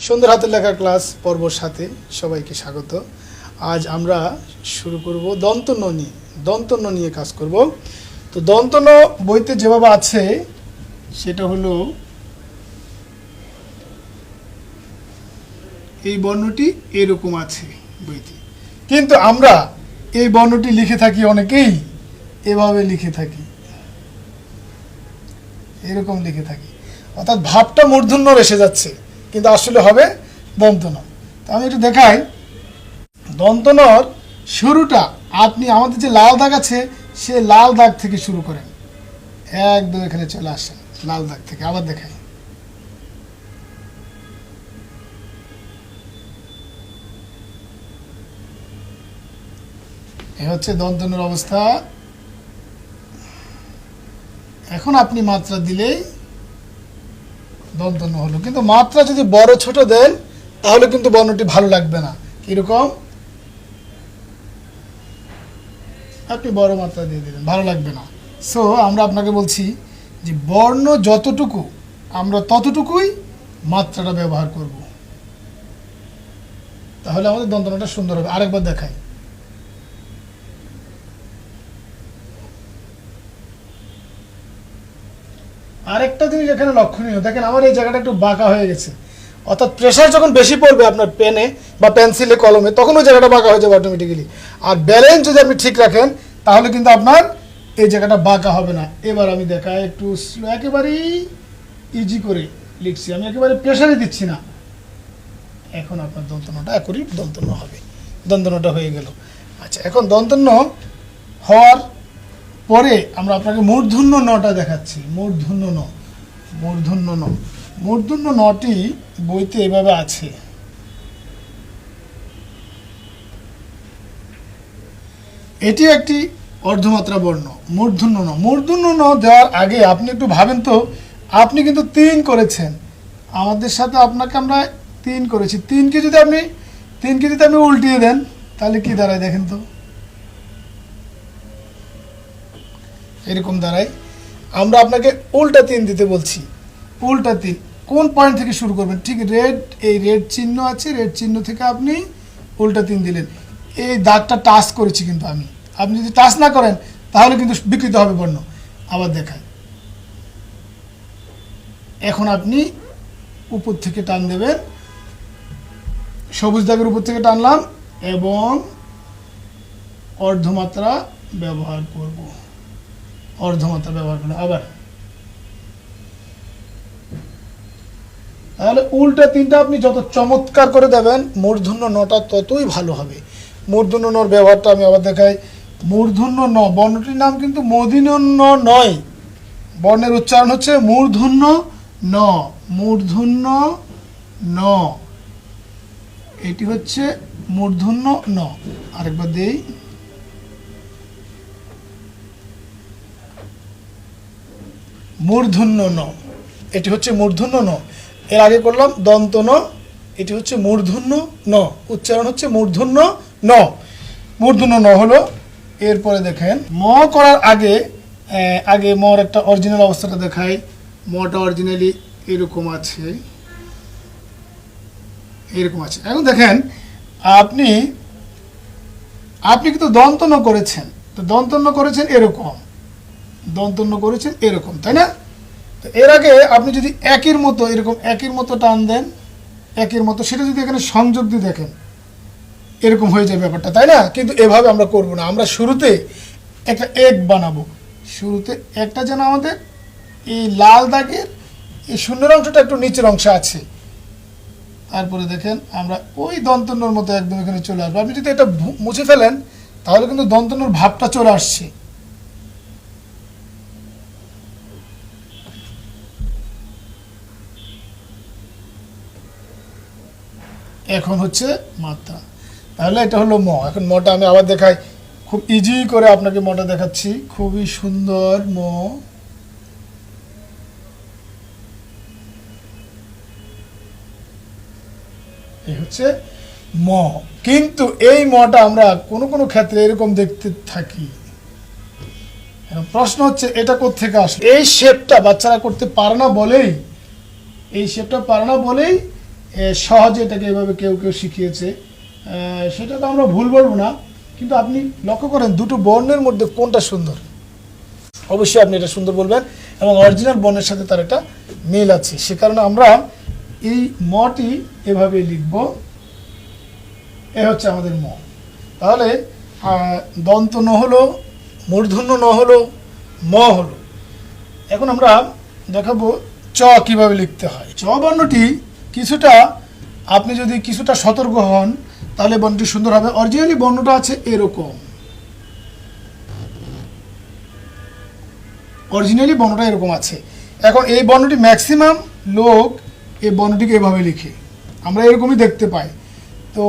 সুন্দর হাতের লেখা ক্লাস পর্বর সাথে সবাইকে স্বাগত। আজ আমরা শুরু করব দন্তন্য নিয়ে। দন্তন্য নিয়ে কাজ করব। তো দন্তন্য বইতে যেভাবে আছে সেটা হলো এই বর্ণটি এরকম আছে বইতে, কিন্তু আমরা এই বর্ণটি লিখে থাকি অনেকেই এভাবে লিখে থাকি, এরকম লিখে থাকি, অর্থাৎ ভাবটা মূর্ধন্য এসে যাচ্ছে কিন্তু আসলে হবে দন্তন্য। তো আমি একটু দেখাই দন্তন্যর শুরুটা। আপনি আমাদের যে লাল দাগ আছে সে লাল দাগ থেকে শুরু করেন, একদম এখানে চলে আসেন লাল দাগ থেকে। আবার দেখাই, এ হচ্ছে দন্তন্যর অবস্থা। এখন আপনি মাত্রা দিলেই দন্তন্য হলো, কিন্তু মাত্রা যদি বড় ছোট দেন তাহলে কিন্তু বর্ণটি ভালো লাগবে না। কিরকম? আপনি বড় মাত্রা দিয়ে দিলেন, ভালো লাগবে না। সো আমরা আপনাকে বলছি যে বর্ণ যতটুকু আমরা ততটুকুই মাত্রাটা ব্যবহার করব, তাহলে আমাদের দন্তন্যটা সুন্দর হবে। আরেকবার দেখাই, আরেকটা জিনিস এখানে লক্ষণীয়, দেখেন আমার এই জায়গাটা একটু বাঁকা হয়ে গেছে, অর্থাৎ প্রেশার যখন বেশি পড়বে আপনার পেনে বা পেন্সিলে কলমে তখন ওই জায়গাটা বাঁকা হয়ে যাবে অটোমেটিক্যালি। আর ব্যালেন্স যদি আপনি ঠিক রাখেন তাহলে কিন্তু আপনার এই জায়গাটা বাঁকা হবে না। এবার আমি দেখাই একটু স্লো, একেবারেই ইজি করে লিখছি, আমি একেবারে প্রেশারে দিচ্ছি না। এখন আপনার দন্তন্যটা একই দন্তন্য হবে। দন্তন্যটা হয়ে গেল। আচ্ছা, এখন দন্তন্য হওয়ার পরে আমরা আপনাকে মূর্ধন্য নটা দেখাচ্ছি। মূর্ধন্য ন, মূর্ধন্য ন, মূর্ধন্য নটি বইতে এভাবে আছে। এটি একটি অর্ধমাত্রা বর্ণ মূর্ধন্য ন। মূর্ধন্য ন দেওয়ার আগে আপনি একটু ভাবেন তো, আপনি কিন্তু 3 করেছেন আমাদের সাথে, আপনাকে আমরা 3 করেছি। 3কে যদি আপনি উল্টিয়ে দেন তাহলে কি দাঁড়ায় দেখেন তো, এরকম দাঁড়ায়। আমরা আপনাকে উল্টা 3 দিতে বলছি। উল্টা 3 কোন পয়েন্ট থেকে শুরু করবেন? ঠিক রেড, এই রেড চিহ্ন আছে, রেড চিহ্ন থেকে আপনি উল্টা 3 দিলেন। এই দাগটা টাচ করেছি কিন্তু আমি, আপনি যদি টাচ না করেন তাহলে কিন্তু বিকৃত হবে বর্ণ। আবার দেখাই, এখন আপনি উপর থেকে টান দেবেন, সবুজ দাগের উপর থেকে টানলাম এবং অর্ধমাত্রা ব্যবহার করব। অর্ধমাত্রা ব্যবহার করলাম আবার, তাহলে উল্টা 3টা আপনি যত চমৎকার করে দেবেন মূর্ধন্য নটা ততই ভালো হবে। মূর্ধন্য নর ব্যবহারটা আমি আবার দেখাই। মূর্ধন্য ন, বর্ণটির নাম কিন্তু মূর্ধন্য নয়, বর্ণের উচ্চারণ হচ্ছে মূর্ধন্য ন। মূর্ধন্য ন, এটি হচ্ছে মূর্ধন্য ন। আরেকবার দেই, মূর্ধন্য ন, এটি হচ্ছে মূর্ধন্য ন। এর আগে করলাম দন্ত ন, এটি হচ্ছে মূর্ধন্য ন, উচ্চারণ হচ্ছে মূর্ধন্য ন। মূর্ধন্য ন হলো। এরপরে দেখেন ম করার আগে মর একটা অরিজিনাল অবস্থাটা দেখায়। মটা অরিজিনালি এরকম আছে, এরকম আছে। এখন দেখেন আপনি কিন্তু দন্তন্য করেছেন, তো দন্তন্য করেছেন এরকম, দন্তন্য করেছেন এরকম, তাই না? তো এর আগে আপনি যদি একের মতো এরকম একের মতো টান দেন, একের মতো, সেটা যদি এখানে সংযোগ দিয়ে দেখেন এরকম হয়ে যায় ব্যাপারটা, তাই না? কিন্তু এভাবে আমরা করব না, আমরা শুরুতে একটা এক বানাবো। শুরুতে একটা যেন আমাদের এই লাল দাগের এই শূন্যের অংশটা একটু নিচের অংশে আছে। তারপরে দেখেন আমরা ওই দন্তন্যর মতো একদম এখানে চলে আসবো। আপনি যদি এটা মুছে ফেলেন তাহলে কিন্তু দন্তন্যর ভাবটা চলে আসছে। এখন হচ্ছে মাত্রা, তাহলে এটা হলো ম। এখন মটা আমি আবার দেখাই, খুব ইজি করে আপনাকে মটা দেখাচ্ছি, খুবই সুন্দর ম। এই হচ্ছে ম, কিন্তু এই মটা আমরা কোনো কোনো ক্ষেত্রে এরকম দেখতে থাকি। প্রশ্ন হচ্ছে এটা কোত্থেকে আসে? এই শেপটা বাচ্চারা করতে পারে না বলেই, এই শেপটা পারে না বলেই সহজে এটাকে এভাবে কেউ কেউ শিখিয়েছে, সেটা তো আমরা ভুল বলবো না, কিন্তু আপনি লক্ষ্য করেন দুটো বর্ণের মধ্যে কোনটা সুন্দর, অবশ্যই আপনি এটা সুন্দর বলবেন এবং অরিজিনাল বর্ণের সাথে তার একটা মিল আছে। সে কারণে আমরা এই মটি এভাবে লিখব, এ হচ্ছে আমাদের ম। তাহলে দন্ত ন হলো, মূর্ধন্য ন হলো, ম হলো। এখন আমরা দেখাবো চ কিভাবে লিখতে হয়। চ বর্ণটি কিছুটা, আপনি যদি কিছুটা সতর্ক হন তাহলে বর্ণটি সুন্দর হবে। অরিজিনালি বর্ণটা আছে এরকম, অরিজিনালি বর্ণটা এরকম আছে। এখন এই বর্ণটি ম্যাক্সিমাম লোক এই বর্ণটিকে এভাবে লিখে, আমরা এরকমই দেখতে পাই। তো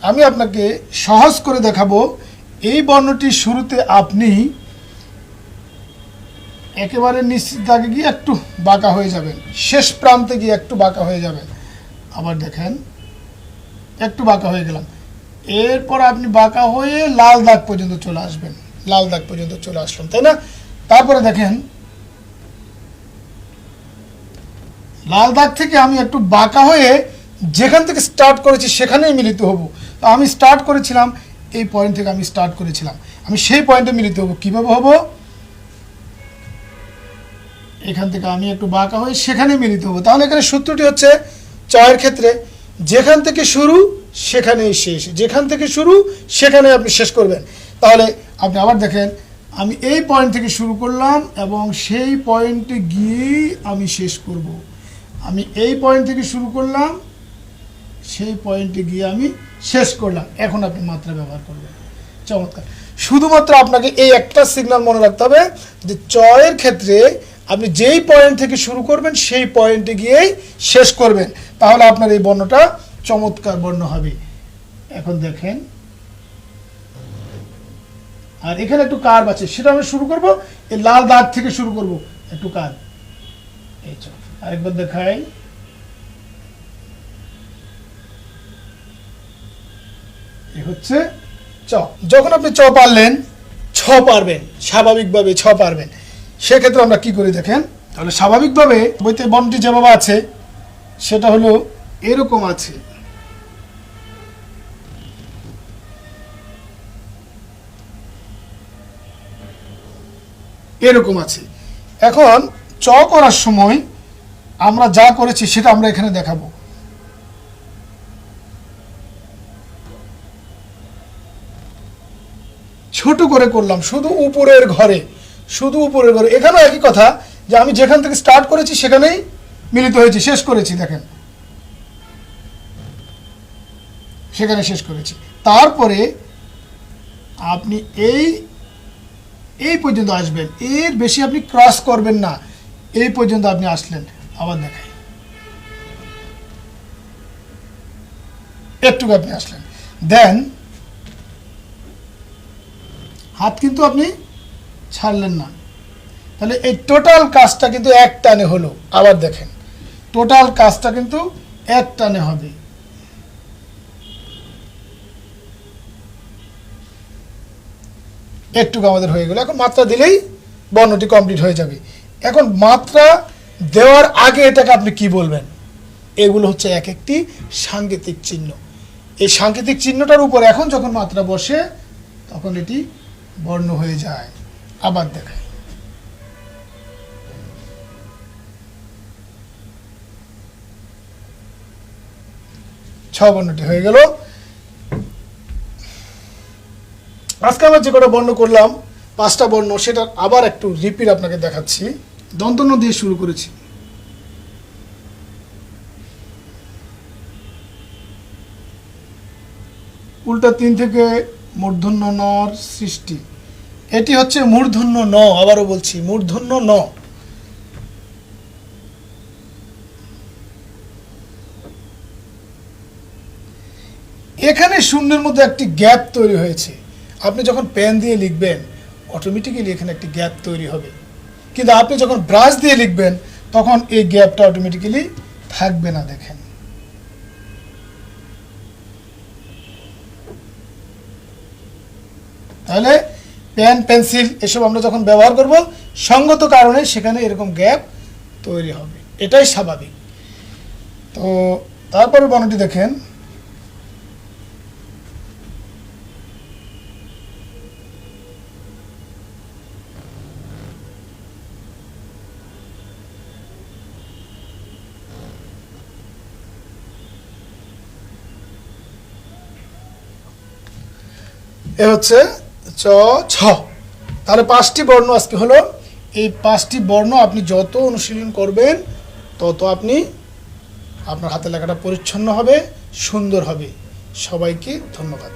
আমি আপনাকে সহজ করে দেখাবো। এই বর্ণটির শুরুতে আপনি একেবারে নিশ্চিত দাগে গিয়ে একটু বাঁকা হয়ে যাবেন, শেষ প্রান্তে গিয়ে একটু বাঁকা হয়ে যাবেন। আবার দেখেন একটু বাঁকা হয়ে গেলাম, এরপর আপনি বাঁকা হয়ে লাল দাগ পর্যন্ত চলে আসবেন, লাল দাগ পর্যন্ত চলে আসলাম, তাই না? তারপরে দেখেন লাল দাগ থেকে আমি একটু বাঁকা হয়ে যেখান থেকে স্টার্ট করেছি সেখানেই মিলিত হব। তো আমি স্টার্ট করেছিলাম এই পয়েন্ট থেকে, আমি স্টার্ট করেছিলাম, আমি সেই পয়েন্টে মিলিত হব। কিভাবে হব? এখান থেকে আমি একটু বাঁকা হয়ে সেখানে মিলিত হব। তাহলে এখানে সূত্রটি হচ্ছে চয়ের ক্ষেত্রে যেখান থেকে শুরু সেখানেই শেষ, যেখান থেকে শুরু সেখানে আপনি শেষ করবেন। তাহলে আপনি আবার দেখেন, আমি এই পয়েন্ট থেকে শুরু করলাম এবং সেই পয়েন্টে গিয়েই আমি শেষ করব। আমি এই পয়েন্ট থেকে শুরু করলাম, সেই পয়েন্টে গিয়ে আমি শেষ করলাম। এখন আপনি মাত্রা ব্যবহার করবেন। চমৎকার। শুধুমাত্র আপনাকে এই একটা সিগন্যাল মনে রাখতে হবে যে চয়ের ক্ষেত্রে আপনি যেই পয়েন্ট থেকে শুরু করবেন সেই পয়েন্টে গিয়েই শেষ করবেন, তাহলে আপনার এই বর্ণটা চমৎকার বর্ণ হবে। এখন দেখেন, আর এখানে একটু কার্ভ আছে, সেটা আমরা শুরু করব এই লাল দাগ থেকে শুরু করব, একটু কার্ভ। এই চল আরেকবার দেখাই, এই হচ্ছে চ। যখন আপনি চ পারলেন, ছ পারবেন, স্বাভাবিকভাবে ছ পারবেন, সেক্ষেত্রে আমরা কি করি দেখেন। তাহলে স্বাভাবিকভাবে বইতে বর্ণটি যেভাবে আছে সেটা হলো এরকম আছে, এরকম আছে। এখন চ করার সময় আমরা যা করেছি সেটা আমরা এখানে দেখাবো। ছোট করে করলাম শুধু উপরের ঘরে, শুধু উপরের ঘরে। এখানেও একই কথা যে আমি যেখান থেকে স্টার্ট করেছি সেখানেই মিলিত হয়েছি, শেষ করেছি, দেখেন সেখানে শেষ করেছি। তারপরে আপনি এই পর্যন্ত আসবেন, এর বেশি আপনি ক্রস করবেন না, এই পর্যন্ত আপনি আসলেন। আবার দেখাই, একটু আপনি আসলেন, দেন হাত কিন্তু আপনি ছাড়লেন না। তাহলে এই টোটাল কাজটা কিন্তু এক টানে হলো। আবার দেখেন, টোটাল কাজটা কিন্তু এক টানে হবে। একটু আমাদের হয়ে গেল। এখন মাত্রা দিলেই বর্ণটি কমপ্লিট হয়ে যাবে। এখন মাত্রা দেওয়ার আগে এটাকে আপনি কি বলবেন? এগুলো হচ্ছে এক একটি সাংকেতিক চিহ্ন। এই সাংকেতিক চিহ্নটার উপর এখন যখন মাত্রা বসে তখন এটি বর্ণ হয়ে যায়। আবার দেখাই, ছ বর্ণটি হয়ে গেল। আজকে আমরা যে কটা বর্ণ করলাম, 5টা বর্ণ, সেটা আবার একটু রিপিট আপনাকে দেখাচ্ছি। দন্তন্য দিয়ে শুরু করেছি, উল্টা 3 থেকে মূর্ধন্য নর সৃষ্টি। এটি হচ্ছে মূর্ধন্য ন, আবারও বলছি মূর্ধন্য ন। এখানে শূন্যের মধ্যে একটি গ্যাপ তৈরি হয়েছে। আপনি যখন পেন দিয়ে লিখবেন অটোমেটিক্যালি এখানে একটি গ্যাপ তৈরি হবে, কিন্তু আপনি যখন ব্রাশ দিয়ে লিখবেন তখন এই গ্যাপটা অটোমেটিক্যালি থাকবে না। দেখেন, তাহলে পেন, পেন্সিল এসব আমরা যখন ব্যবহার করব সঙ্গত কারণে সেখানে এরকম গ্যাপ তৈরি হবে, এটাই স্বাভাবিক। তো তারপরে বর্ণটি দেখেন, এ হচ্ছে চ ছ। তাহলে 5টি বর্ণ আজকে হলো। এই 5টি বর্ণ আপনি যত অনুশীলন করবেন তত আপনি আপনার হাতের লেখাটা পরিচ্ছন্ন হবে, সুন্দর হবে। সবাইকে ধন্যবাদ।